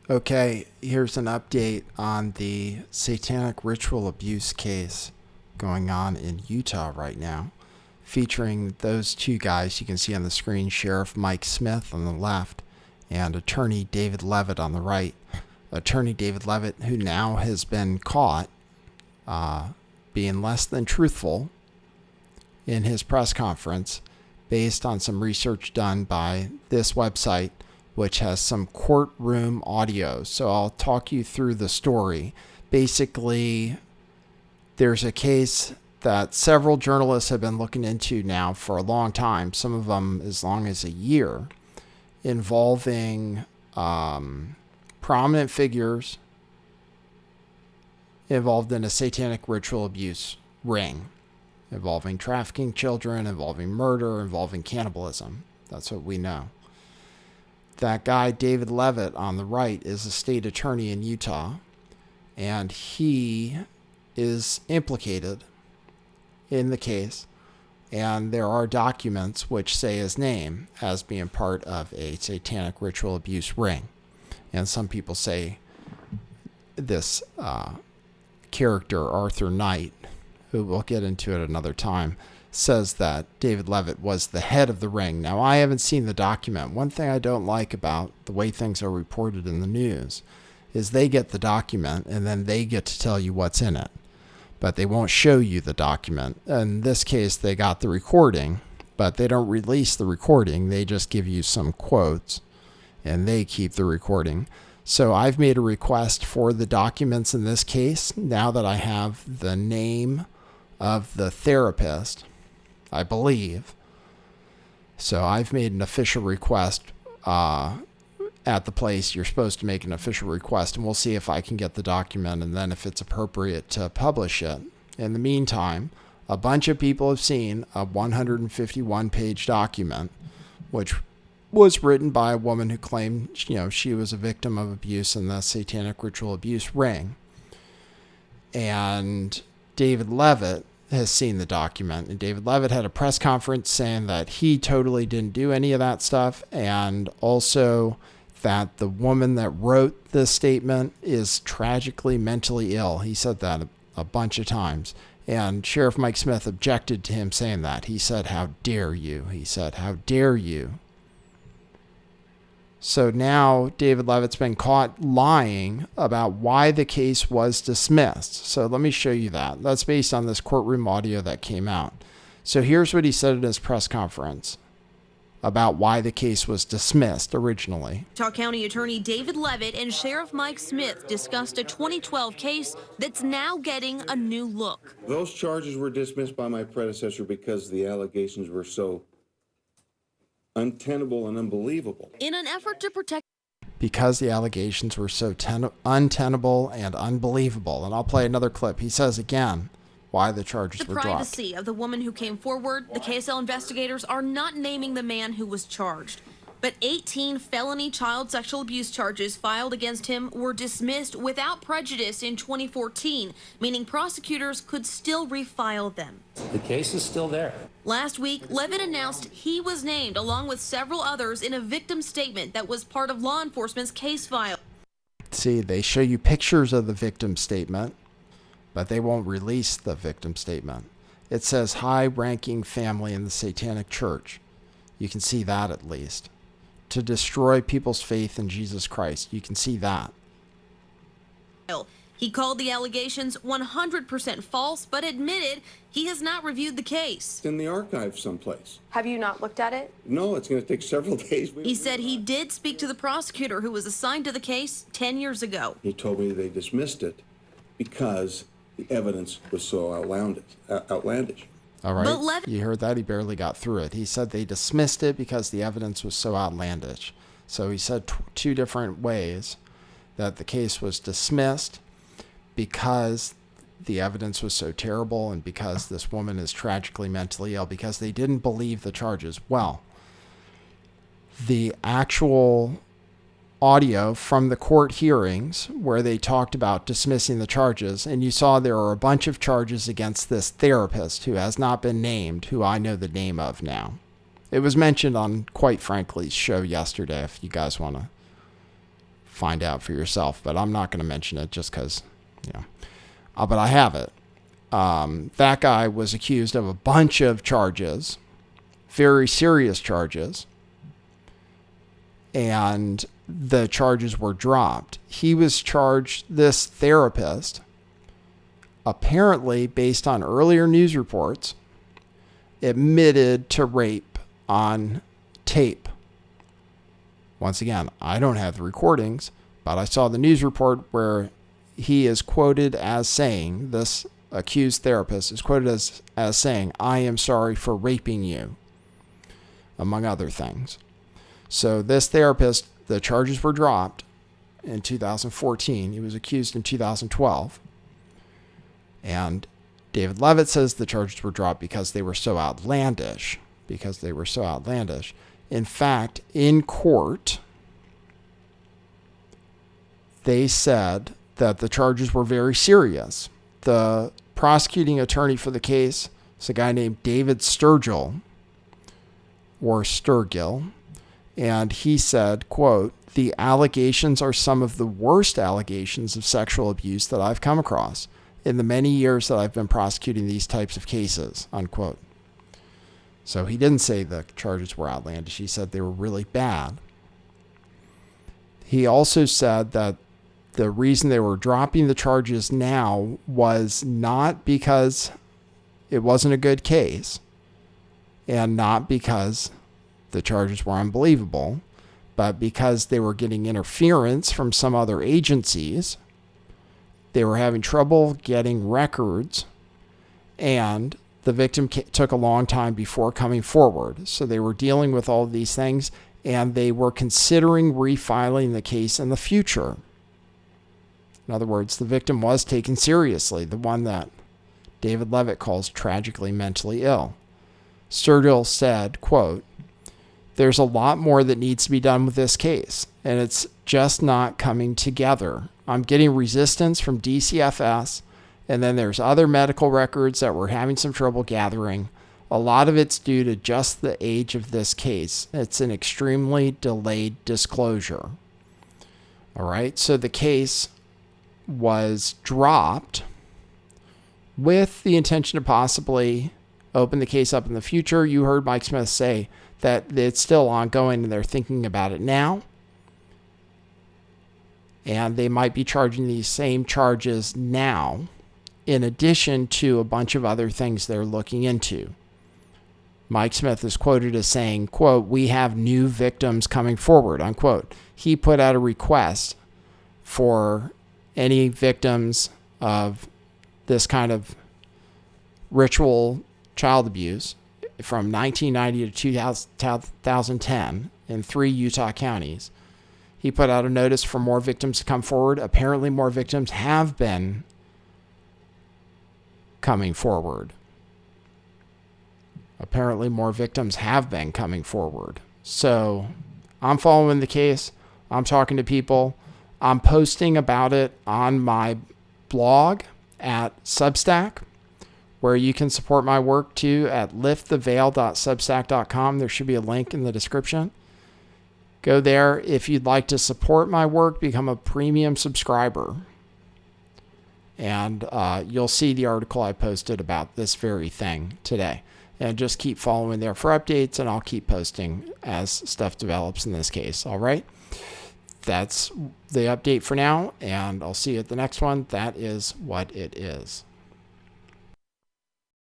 Okay, here's an update on the satanic ritual abuse case going on in Utah right now, featuring those two guys you can see on the screen, Sheriff Mike Smith on the left and Attorney David Leavitt on the right. Attorney David Leavitt, who now has been caught being less than truthful in his press conference based on some research done by this website, which has some courtroom audio. So I'll talk you through the story. Basically, there's a case that several journalists have been looking into now for a long time, some of them as long as a year, involving prominent figures involved in a satanic ritual abuse ring, involving trafficking children, involving murder, involving cannibalism. That's what we know. That guy, David Leavitt, on the right, is a state attorney in Utah, and he is implicated in the case, and there are documents which say his name as being part of a satanic ritual abuse ring. And some people say this character, Arthur Knight, who we'll get into at another time, says that David Leavitt was the head of the ring. Now, I haven't seen the document. One thing I don't like about the way things are reported in the news is they get the document and then they get to tell you what's in it, but they won't show you the document. In this case, they got the recording, but they don't release the recording. They just give you some quotes and they keep the recording. So I've made a request for the documents in this case now that I have the name of the therapist, I believe. So I've made an official request at the place you're supposed to make an official request, and we'll see if I can get the document and then if it's appropriate to publish it. In the meantime, a bunch of people have seen a 151-page document, which was written by a woman who claimed, she was a victim of abuse in the satanic ritual abuse ring. And David Leavitt has seen the document, and David Leavitt had a press conference saying that he totally didn't do any of that stuff, and also that the woman that wrote this statement is tragically mentally ill. He said that a bunch of times, and Sheriff Mike Smith objected to him saying that. He said, "How dare you?" He said, "How dare you?" So now David Leavitt's been caught lying about why the case was dismissed. So let me show you that. That's based on this courtroom audio that came out. So here's what he said at his press conference about why the case was dismissed originally. Utah County Attorney David Leavitt and Sheriff Mike Smith discussed a 2012 case that's now getting a new look. Those charges were dismissed by my predecessor because the allegations were so untenable and unbelievable. In an effort to protect... Because the allegations were so untenable and unbelievable. And I'll play another clip. He says again why the charges were dropped. The privacy of the woman who came forward, the KSL investigators are not naming the man who was charged. But 18 felony child sexual abuse charges filed against him were dismissed without prejudice in 2014, meaning prosecutors could still refile them. The case is still there. Last week, Leavitt announced he was named, along with several others, in a victim statement that was part of law enforcement's case file. See, they show you pictures of the victim statement, but they won't release the victim statement. It says high-ranking family in the Satanic Church. You can see that at least. To destroy people's faith in Jesus Christ. You can see that. He called the allegations 100% false, but admitted he has not reviewed the case. It's in the archive someplace. Have you not looked at it? No, it's going to take several days. He said he did speak to the prosecutor who was assigned to the case 10 years ago. He told me they dismissed it because the evidence was so outlandish. All right, you heard that? He barely got through it. He said they dismissed it because the evidence was so outlandish. So he said two different ways that the case was dismissed because the evidence was so terrible and because this woman is tragically mentally ill, because they didn't believe the charges. Well, the actual audio from the court hearings where they talked about dismissing the charges, and you saw there are a bunch of charges against this therapist who has not been named, who I know the name of now. It was mentioned on Quite Frankly's show yesterday, if you guys want to find out for yourself, but I'm not going to mention it just because, but I have it. That guy was accused of a bunch of charges, very serious charges, and the charges were dropped. He was charged, this therapist, apparently, based on earlier news reports, admitted to rape on tape. Once again, I don't have the recordings, but I saw the news report where he is quoted as saying, this accused therapist is quoted as saying, "I am sorry for raping you," among other things. So this therapist, the charges were dropped in 2014. He was accused in 2012. And David Leavitt says the charges were dropped because they were so outlandish. In fact, in court, they said that the charges were very serious. The prosecuting attorney for the case is a guy named David Sturgill, and he said, quote, "The allegations are some of the worst allegations of sexual abuse that I've come across in the many years that I've been prosecuting these types of cases," unquote. So he didn't say the charges were outlandish. He said they were really bad. He also said that the reason they were dropping the charges now was not because it wasn't a good case and not because the charges were unbelievable, but because they were getting interference from some other agencies. They were having trouble getting records, and the victim took a long time before coming forward. So they were dealing with all of these things, and they were considering refiling the case in the future. In other words, the victim was taken seriously, the one that David Leavitt calls tragically mentally ill. Sturgill said, quote, "There's a lot more that needs to be done with this case, and it's just not coming together. I'm getting resistance from DCFS, and then there's other medical records that we're having some trouble gathering. A lot of it's due to just the age of this case. It's an extremely delayed disclosure." All right, so the case was dropped with the intention to possibly open the case up in the future. You heard Mike Smith say that it's still ongoing and they're thinking about it now. And they might be charging these same charges now, in addition to a bunch of other things they're looking into. Mike Smith is quoted as saying, quote, "We have new victims coming forward," unquote. He put out a request for any victims of this kind of ritual child abuse from 1990 to 2010 in 3 Utah counties. He put out a notice for more victims to come forward. Apparently more victims have been coming forward. So I'm following the case. I'm talking to people. I'm posting about it on my blog at Substack, where you can support my work too at lifttheveil.substack.com. There should be a link in the description. Go there. If you'd like to support my work, become a premium subscriber. And you'll see the article I posted about this very thing today. And just keep following there for updates, and I'll keep posting as stuff develops in this case. All right? That's the update for now, and I'll see you at the next one. That is what it is.